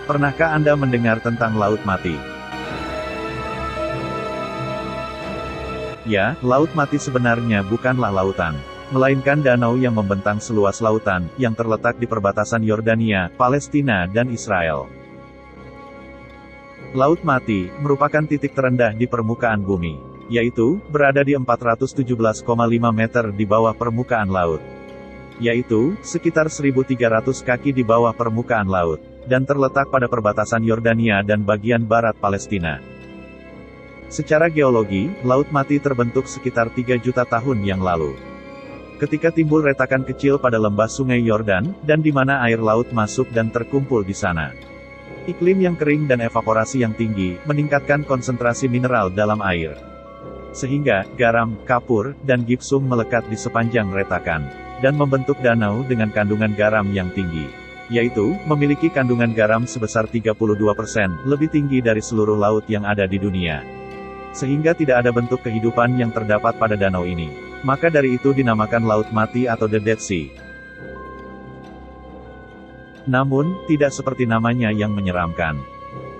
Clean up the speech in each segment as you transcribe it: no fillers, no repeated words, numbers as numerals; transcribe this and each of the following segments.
Pernahkah Anda mendengar tentang Laut Mati? Ya, Laut Mati sebenarnya bukanlah lautan, melainkan danau yang membentang seluas lautan, yang terletak di perbatasan Yordania, Palestina dan Israel. Laut Mati merupakan titik terendah di permukaan bumi, yaitu berada di 417,5 meter di bawah permukaan laut, yaitu sekitar 1.300 kaki di bawah permukaan laut, dan terletak pada perbatasan Yordania dan bagian barat Palestina. Secara geologi, Laut Mati terbentuk sekitar 3 juta tahun yang lalu, ketika timbul retakan kecil pada lembah Sungai Yordan, dan di mana air laut masuk dan terkumpul di sana. Iklim yang kering dan evaporasi yang tinggi, meningkatkan konsentrasi mineral dalam air, sehingga garam, kapur, dan gipsum melekat di sepanjang retakan, dan membentuk danau dengan kandungan garam yang tinggi, yaitu, memiliki kandungan garam sebesar 32%, lebih tinggi dari seluruh laut yang ada di dunia. Sehingga tidak ada bentuk kehidupan yang terdapat pada danau ini. Maka dari itu dinamakan Laut Mati atau The Dead Sea. Namun, tidak seperti namanya yang menyeramkan.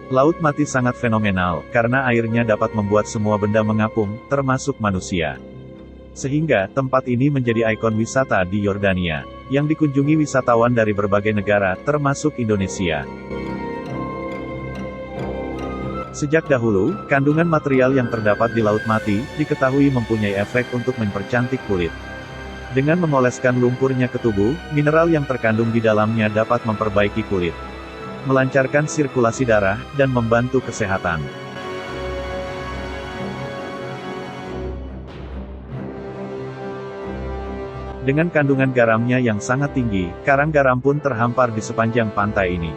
Laut Mati sangat fenomenal, karena airnya dapat membuat semua benda mengapung, termasuk manusia. Sehingga, tempat ini menjadi ikon wisata di Yordania, yang dikunjungi wisatawan dari berbagai negara, termasuk Indonesia. Sejak dahulu, kandungan material yang terdapat di Laut Mati, diketahui mempunyai efek untuk mempercantik kulit. Dengan mengoleskan lumpurnya ke tubuh, mineral yang terkandung di dalamnya dapat memperbaiki kulit, melancarkan sirkulasi darah, dan membantu kesehatan. Dengan kandungan garamnya yang sangat tinggi, karang garam pun terhampar di sepanjang pantai ini.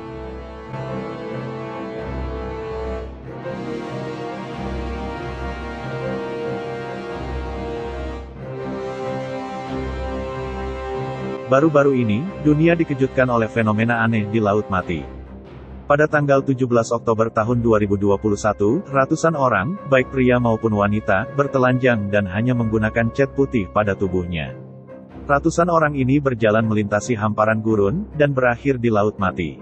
Baru-baru ini, dunia dikejutkan oleh fenomena aneh di Laut Mati. Pada tanggal 17 Oktober tahun 2021, ratusan orang, baik pria maupun wanita, bertelanjang dan hanya menggunakan cat putih pada tubuhnya. Ratusan orang ini berjalan melintasi hamparan gurun, dan berakhir di Laut Mati.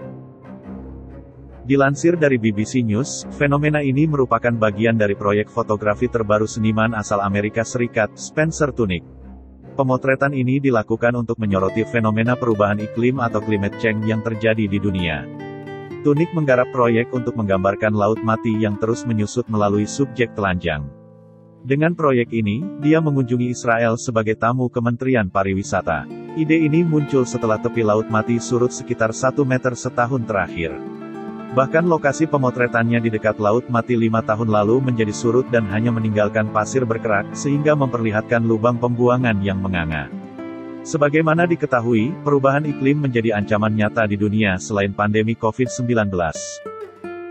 Dilansir dari BBC News, fenomena ini merupakan bagian dari proyek fotografi terbaru seniman asal Amerika Serikat, Spencer Tunick. Pemotretan ini dilakukan untuk menyoroti fenomena perubahan iklim atau climate change yang terjadi di dunia. Tunick menggarap proyek untuk menggambarkan Laut Mati yang terus menyusut melalui subjek telanjang. Dengan proyek ini, dia mengunjungi Israel sebagai tamu Kementerian Pariwisata. Ide ini muncul setelah tepi Laut Mati surut sekitar 1 meter setahun terakhir. Bahkan lokasi pemotretannya di dekat Laut Mati 5 tahun lalu menjadi surut dan hanya meninggalkan pasir berkerak, sehingga memperlihatkan lubang pembuangan yang menganga. Sebagaimana diketahui, perubahan iklim menjadi ancaman nyata di dunia selain pandemi COVID-19.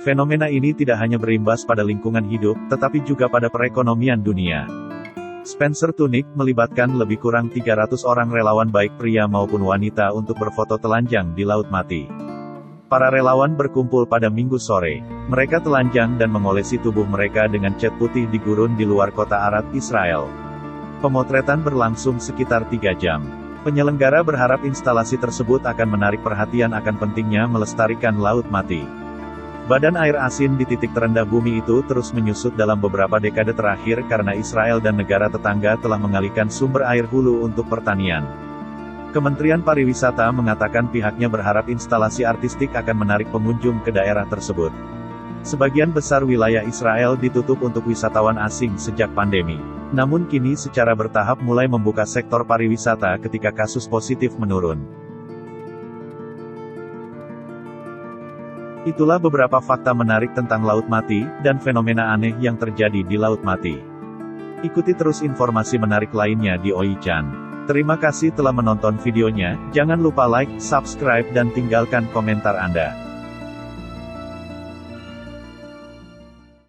Fenomena ini tidak hanya berimbas pada lingkungan hidup, tetapi juga pada perekonomian dunia. Spencer Tunick melibatkan lebih kurang 300 orang relawan baik pria maupun wanita untuk berfoto telanjang di Laut Mati. Para relawan berkumpul pada Minggu sore. Mereka telanjang dan mengolesi tubuh mereka dengan cat putih di gurun di luar kota Arad, Israel. Pemotretan berlangsung sekitar 3 jam. Penyelenggara berharap instalasi tersebut akan menarik perhatian akan pentingnya melestarikan Laut Mati. Badan air asin di titik terendah bumi itu terus menyusut dalam beberapa dekade terakhir karena Israel dan negara tetangga telah mengalihkan sumber air hulu untuk pertanian. Kementerian Pariwisata mengatakan pihaknya berharap instalasi artistik akan menarik pengunjung ke daerah tersebut. Sebagian besar wilayah Israel ditutup untuk wisatawan asing sejak pandemi. Namun kini secara bertahap mulai membuka sektor pariwisata ketika kasus positif menurun. Itulah beberapa fakta menarik tentang Laut Mati, dan fenomena aneh yang terjadi di Laut Mati. Ikuti terus informasi menarik lainnya di Oican. Terima kasih telah menonton videonya, jangan lupa like, subscribe dan tinggalkan komentar Anda.